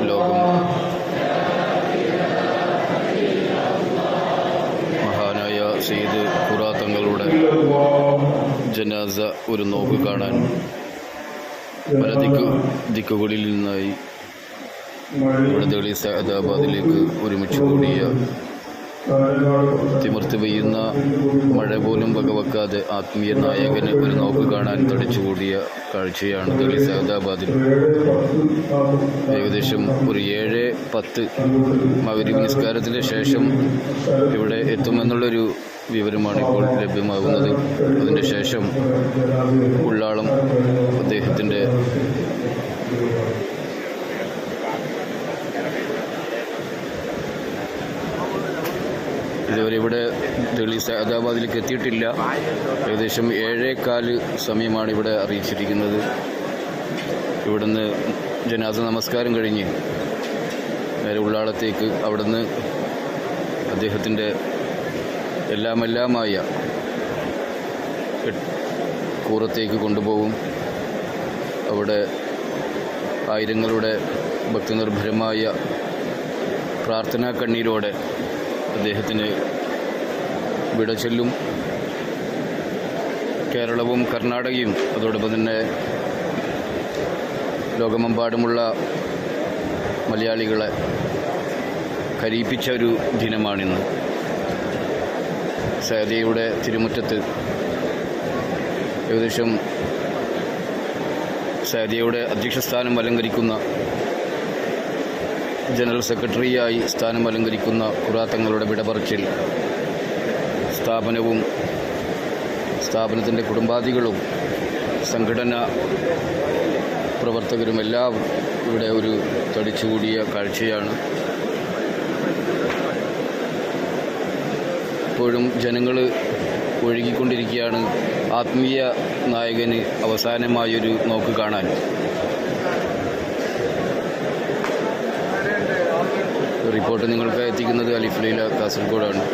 ലോകം മഹാനായ സയ്യിദ് ഖുറാ തങ്ങളുടെ ജനാസ ഒരു നോക്ക് കാണാൻ പല ദിക്കുകളിൽ നിന്നായി ഇവിടെ ദളി സഅദാബാദിലേക്ക് ഒരുമിച്ച് കൂടിയ തിമിർത്ത് പെയ്യുന്ന മഴ പോലും വകവെക്കാതെ ആത്മീയ നായകന് ഒരു നോക്ക് കാണാൻ തടിച്ചുകൂടിയ കാഴ്ചയാണ് ദളി സഅദാബാദിൽ. ഏകദേശം ഒരു 7:10 മഗ്‌രിബ് നിസ്കാരത്തിന് ശേഷം ഇവിടെ എത്തുമെന്നുള്ളൊരു വിവരമാണ് ഇപ്പോൾ ലഭ്യമാകുന്നത്. അതിൻ്റെ ശേഷം ഉള്ളാളം അദ്ദേഹത്തിൻ്റെ ഇതുവരെ ഇവിടെ ദളി സഅദാബാദിലേക്ക് എത്തിയിട്ടില്ല. ഏകദേശം 7:15 സമയമാണ് ഇവിടെ അറിയിച്ചിരിക്കുന്നത്. ഇവിടുന്ന് ജനാസ നമസ്കാരം കഴിഞ്ഞ് നേരെ ഉള്ളാളത്തേക്ക് അവിടുന്ന് അദ്ദേഹത്തിൻ്റെ എല്ലാമായ കൂറത്തേക്ക് കൊണ്ടുപോകും. അവിടെ ആയിരങ്ങളുടെ ഭക്തിനിർഭരമായ പ്രാർത്ഥനാ കണ്ണീരോടെ അദ്ദേഹത്തിന് വിട ചൊല്ലും. കേരളവും കർണാടകയും അതോടൊപ്പം തന്നെ ലോകമെമ്പാടുമുള്ള മലയാളികളെ കരയിപ്പിച്ച ഒരു ദിനമാണിന്ന്. സഅദിയുടെ തിരുമുറ്റത്ത് ഏകദേശം സഅദിയുടെ അധ്യക്ഷസ്ഥാനം അലങ്കരിക്കുന്ന ജനറൽ സെക്രട്ടറിയായി സ്ഥാനം അലങ്കരിക്കുന്ന ഖുറാ തങ്ങളുടെ വിടപറച്ചിൽ സ്ഥാപനവും സ്ഥാപനത്തിൻ്റെ കുടുംബാദികളും സംഘടനാ പ്രവർത്തകരും എല്ലാം ഇവിടെ ഒരു തടിച്ചുകൂടിയ കാഴ്ചയാണ്. ഇപ്പോഴും ജനങ്ങൾ ഒഴുകിക്കൊണ്ടിരിക്കുകയാണ് ആത്മീയ നായകന് അവസാനമായൊരു നോക്ക് കാണാൻ. റിപ്പോർട്ട് നിങ്ങൾക്ക് എത്തിക്കുന്നത് അലിഫ് ലൈല കാസർഗോഡാണ്.